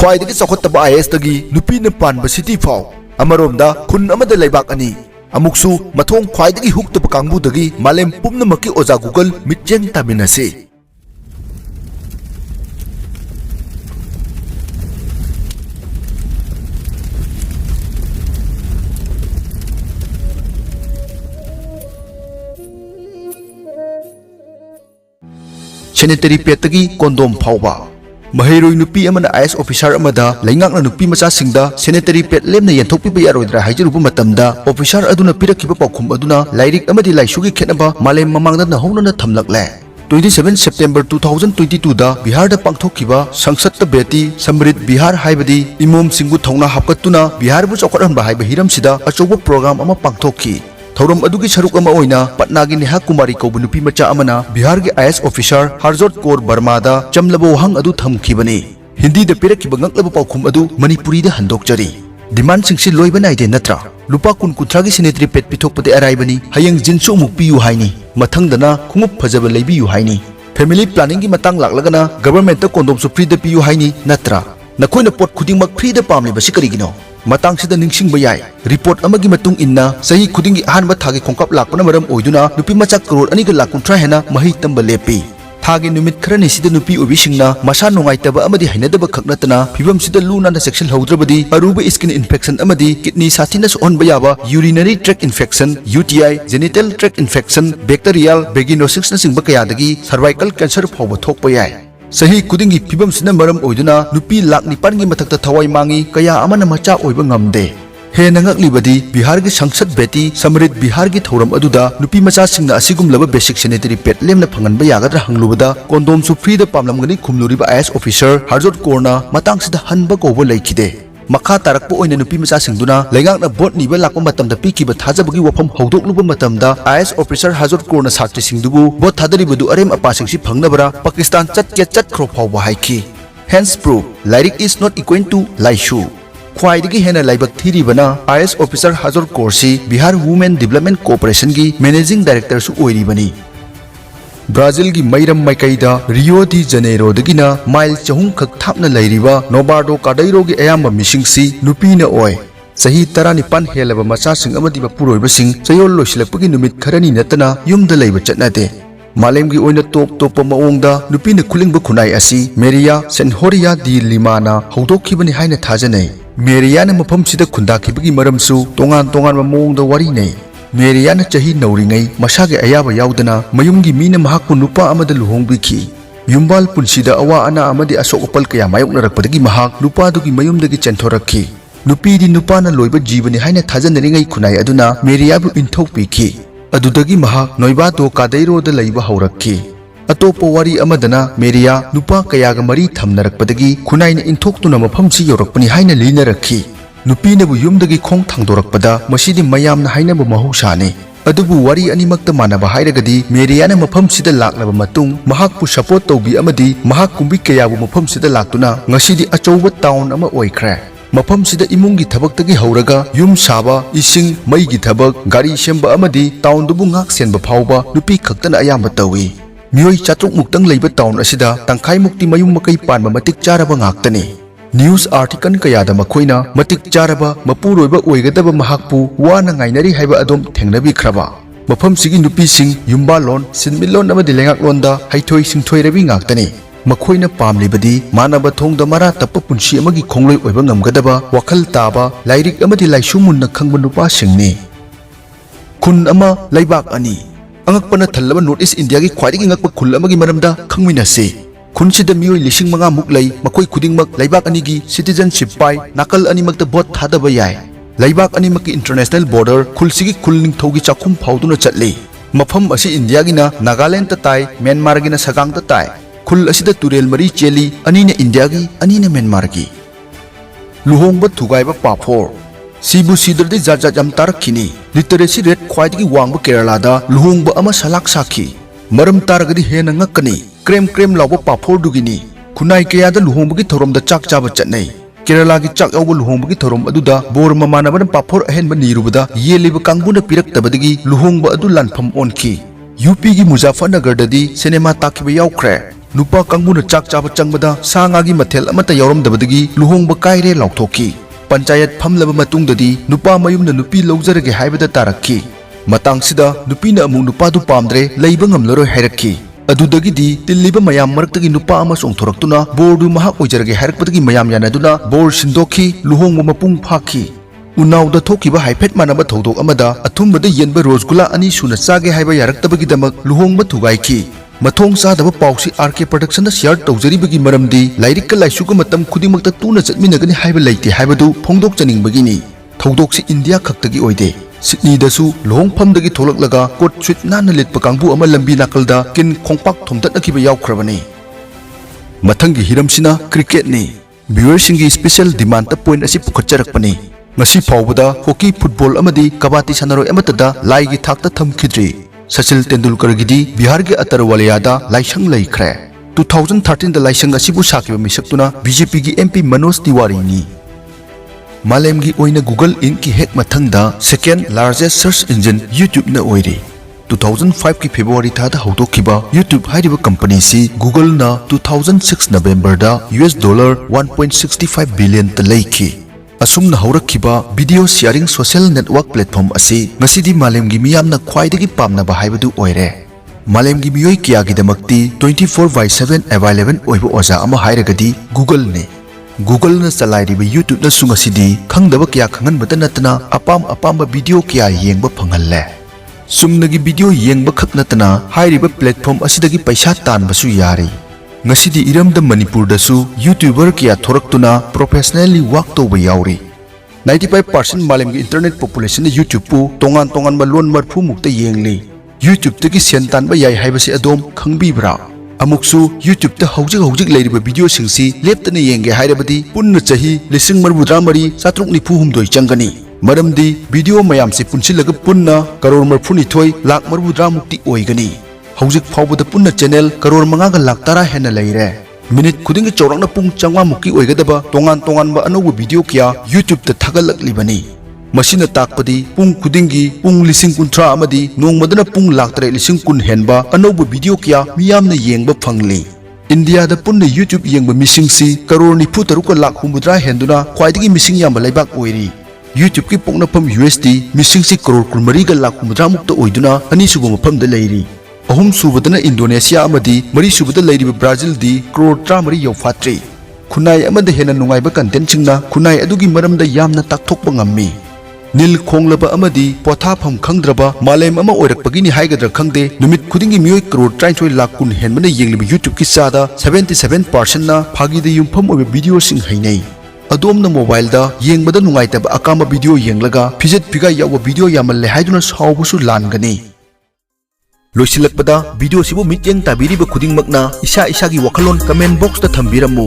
ख्वाइदगी चौखटबा IAS तगी नुपीना Panba city फाव अमरोमदा खुन अमदा लेबाक अनि अमुक्सु मथोंग ख्वाइदगी हुक्तबा कांगबुदगी मालेम पुम्नमकी ओजा गूगल मिटजेंग तामिनसे सेनेटरी पेटगी कोंडोम फावबा महैरोई नुपी अमना IAS ऑफिसर अमदा लैंगाकना नुपी मचा सिंगदा सेनेटरी पेट लेमना यंथोकपिबा यारोइद्रा हाइजरुबा मतमदा ऑफिसर अदुना पिरकिबा पाउखुम अदुना लाइरिक अमदी लाइसुगी खेनबा मालेम ममांगदा नहौनना थमलकले 27 सेप्टेम्बर 2022 दा बिहार दा पांगथोकिबा संसद बेटी समृद्ध बिहार हाइबदी इमोम सिंगु थौना हापकतुना बिहार बु चौखटहनबा हाइबा हिरमसिदा अचौबा प्रोग्राम अमा पांगथोकी थौरम अदुगी सरुक अमा ओइना पटनागी नेहा कुमारी कौबु नुपी मचा अमना बिहार के IAS ऑफिसर हरजोत कौर बर्मादा चमलबो वहंग अदु थमखिबनी हिंदी दा पिरकिबा ngakलबा पाउखुम अदु मणिपुरी दा हंदोकचरी डिमांड सिंगसि लोइबा नाइदे नत्रा लुपा कुन कुथ्रागी सेनेटरी पेट पिथोकपदे अराइबनी हयंग जिनसु मुक पियु हाइनी मथंगदना खुंगुप फजब लेबियु हाइनी फैमिली प्लानिंग की मतंग लागलगना गवर्नमेंट कोंडोम सु फ्री द पियु हाइनी नत्रा नखोइना पोट खुदिंगमक फ्री द पामलिबसि करिगिनो मतंगसिदा निंगसिंगबा याय रिपोर्ट अमगी मतुंग इन्ना सही खुदिंगी अहानबा थागे खोंकप लाकपना मरम ओइदुना नुपी मचा करोड़ 2.13 हेना मही तंबा लेपी थागे नुमित खरनि सिदा नुपी ओबिसिंगना मसा नोंगाइतबा अमदी हैनदबा खकनतना फिबम सिदा लूना सेक्शन हौद्रबदी अरुबा स्किन इन्फेक्शन अमदी किडनी साथिना सोहनबा याबा urinary tract infection UTI genital tract infection bacterial vaginosis नसिंगबा कयादगी सर्वाइकल कैंसर फावबा थोकपा याय सही खुदिंगी फिबम सिना मरम ओइदुना नुपी लाख 9 गी मथक्ता थवाई मांगी कया अमना मचा ओइबा ngamde हे नंगकलिबदी बिहार की संसद बेटी समृद्ध बिहार की थौरम अदुदा नुपी मचा सिंगना असिगुमलबा बेसिक सैनिटरी पेड लेमना फंगनबा यागद्रा हंगलुबदा कोंडोम सु फ्री द पामलमगनी खुमलुरिबा IAS ऑफिसर हरजोत कोरना मतांगसिदा हनबा कोबो लैखिदे मखा तारकपो ओइना नुपी मचा सिंगदुना लेगांगना बोट निबा लाकपा मतमदा पिकिबा थाजबगी वफम हौदोकलुबा मतमदा IAS ऑफिसर हरजोत कोरना साथी सिंगदुबु बोट थादरिबदु अरेम अपासिंगसि फंगनबरा पाकिस्तान चटख्रो फावबा हाइखि hence proof lyric is not equal to लाइशु ख्वाइदगी हेना लाइबक थीरिबना IAS ऑफिसर हजर कोर्सी बिहार वुमेन डेवलपमेंट कोऑपरेशन की मैनेजिंग डायरेक्टर सु ओइरिबनी ब्राजील की मैरम मैकैदा रियो डी जनेरो दगिना माइल चहुम खक थापना लैरिबा नोबार्डो कादैरो की अयाम मिसिंगसी नुपीना ओय सही 19 हेलबा मचासिंग अमदी पुरोइबसिंग चयोल लोइसलकपगी नुमित खरनी नतना युमदा लैबा चटनादे मालेम की ओइना टोप मओंगदा नुपीना खुलिंगबा खुनाई असि मेरिया सेनहोरिया डी लिमाना हौदोखिबनी हाइना थाजनै मेरियाना मफमसिदा खुंदाखिबगी मरमसु तोंगान मओंगदा वारी नै मेरियाना चही नौरिङै मसागे अयाबा याउदना मयुमगी मीना महाकु नुपा अमदा लुहोंगबिखि युम्बाल पुंसिदा अवा अना अमदी असोक अपल कया मायोकनरकपदगी महाक नुपादुगी मयुमदगी चेंथोरक्खि नुपीदी नुपाना लोइबा जीवनी हाइना थाजनरिङै खुनाई अदुना मेरियाबु इंथोकपिखि अदुदगी महाक नोइबादो कादैरोदा लैबा हौरक्खि अतोपो वारी अमदना मेरिया नुपा कयागा मरी थमनरकपदगी खुनाइना इंथोक्तुना मफमसि यौरकपनि हाइना लीनरक्खि नुपीनबु युमदगी खोंग थांदोरकपदा मसिदि मयामना हाइनबु महौसाने अदुबु वारी अनिमक्ता मानबा हाइरगदी मेरियाना मफमसिदा लाक्लबा मतुंग महाकपु सपोर्ट तौबी अमदी महाक कुंबी कयाबु मफमसिदा लाक्तुना ngasidi अचौबा टाउन अमा ओइख्रे मफमसिदा इमुंगी थबक्तगी हौरगा युम साबा इसिंग मईगी थबक गाड़ी सेंबा अमदी टाउन दुबु ngak senba फावबा नुपी खक्तना अयाम तौई मियोई चात्रुक मुक्तंग लैबा टाउन असिदा तंखाई मुक्ति मयुम मकई पानबा मतिक चारबा ngakतने न्यूज आर्टिकल कयादा मखोइना मतिक चारबा मपुरोइबा ओइगदबा महाकपु वाना ngainari haiba adom thengnabiख्रबा मफमसिगी नुपीसिंग युम्बालोन सिनमिलोन अमदि लेंगाकलोनदा हाइथोइ सिंथोइरबि ngakतने मखोइना पामलिबदि मानबा थोंगदा मरा तप पुंसी अमगी खोंगलोइ ओइबा ngamgadaba वखल ताबा लाइरिक अमदि लाइसु मुन्ना खंगबा नुपासिंगनि खुन अमा लैबाक अनि अंगकपना थल्लबा नॉर्थ ईस्ट इंडिया की ख्वाइदगी ngakpa खुल अमगी मरमदा खंगमिनासे खुनसिदा मियोइ लिसिंग मंगा मुक लै मखोइ खुदिंगमक लैबाक अनिगी सिटीजनशिप पाइ नाकल अनिमक्ता भोट थादबा याय लैबाक अनिमकी इंटरनेशनल बॉर्डर खुलसिगी खुलनिंगथौगी चाखुम फाउदुना चटले मफम असि इंडिया गिना नागालैंड ताइ म्यांमार गिना सगांग ताइ खुल असिदा तुरेल मरी चेली अनिने इंडिया गी अनिने म्यांमार गी लुहोंगबा थुगाइबा पाफोर सिबु सिदरदि जाजात याम तारखिनी लिटरेसी रेट ख्वाइदगी वांगबा केरलादा लुहोंगबा अमा सलाक साखी मरम तारगदि हेना ngakani क्रेम लाउबा पाफोर दुगिनी खुनाई कयादा लुहोंबगी थोरमदा चाक चाबा चटनै केरला की चाक याउबा लुहोंबगी थोरम अदुदा बोर ममानबन पाफोर अहेनबा नीरुबदा येलिबा कांगबुना पिरक्तबदगी लुहोंबा अदु लानफम ओनखी यूपी की मुजफ्फरनगर ददी सिनेमा ताकिबा याउख्रे Nupa kangmuna chak chaba changbada sa ngagi mathel amata yauramdabadagi luhongba kaire lauthoki. Panchayat phamlaba matungdadi nupa mayumna nupi lawjarage haibada tarakki. Matangsida nupina amu nupa du pamdre leiba ngamlaroi hairakki. Adudagidi tilliba mayam maraktagi nupa ama songthoraktuna bordu mahak oijarage hairakpadagi mayam yanaduna bor sindokhi luhongba mapung phaki. Unauda thokiba haifet manaba thodok amada athumbada yenba rosgula ani suna chage haiba yaraktabagidamak luhongba thugaiki. Mathong sadaba pausi RK production da share tawjaribagi maramdi lairikka laisuga matam khudimakta tuna chatminagani haiba leite haibadu phongdok chaningbagini. Thodoksi India khaktagi oide. Sydney dasu luhongphamdagi tholaklaga coat suit nana litpa kangbu ama lambi nakalda kin khongpak thomdatnakiba yaukhrabani. Mathangi hiramsina cricket ni. Viewers singi special demand ta point asi pukhatcharakpani. Ngasi phawbada hockey football amadi kabati sanaroi amatada laigi thakta thamkhidri. Sachin Tendulkar gidi Bihar ge Atarwaliyada laisang laikhre. 2013 da laisang asibu sakiba misaktuna BJP gi MP Manoj Tiwari ni. Malem gi oina Google Inc ki hek mathangda second largest search engine YouTube na oiri. 2005 ki February tha da haudokiba YouTube haidiba company si Google na 2006 November da $1.65 billion ta laiki. Asumna haurakkiba video sharing social network platform asi ngasidi malemgi miyamna khwaidagi pamnaba haibadu oire. Malemgi miyoi kiyagidamakti 24/7 available oiba oja ama hairagadi Google ne. Google na chalairiba YouTube na sungasidi khangdaba kya khanganbata natna apamba video kya yengba phanghalle. Sumnagi video yengba khak natna hairiba platform asidagi paisa tanbasu yari. Ngasidi iramda Manipur dasu YouTuber kya thoraktuna professionally work toba yauri. 95% malemgi internet population na YouTube pu tongan malon marfu mukta yengli. YouTube tagi sentan ba yai haibasi adom khangbibra. Amuksu YouTube ta hojik leiriba video singsi leptana yenge hairabadi punna chahi 1973 changani. Maramdi video mayamsi punsilaga punna karor marfuni thoi lak 73 mukti oigani. Hojik phawbada punna channel karor mangaga lakh tara hena leire. Minute khudingi chawrakna pung changwa mukki oigadaba tongan ba anauba video kya YouTube ta thagalaklibani. Masina takpadi pung khudingi pung 10,000 amadi nongmadana pung lakh 10,000 henba anauba video kya miyamna yengba phangli. India da punna YouTube yengba misingsi karor 93 lakh humudra henduna khwaidagi mising yamba leibak oiri. YouTube ki poknapam USD misingsi karor 3 lakh humudra mukta oiduna anisuba mafamda leiri. Ahum subadana Indonesia amadi mari subada leiriba Brazil di crore 3 yaufatri. Khunai amada hena nungaiba content singna khunai adugi maramda yamna takthokpa ngammi. Nil khonglaba amadi pothapham khangdraba malem ama oirakpagini haigadra khangde numit khudingi miyoi crore 33 lakh kun henbana yengliba YouTube ki sada 77% na phagida yumpham oiba video sing hainai. Adomna mobile da yengbada nungaitaba akama video yenglaga fijet phiga yawa video yamalle haiduna sawbusu langani. Loisilakpada video sibu mityeng tabiriba khudingmakna isa gi wakhalon comment box ta thambiramu.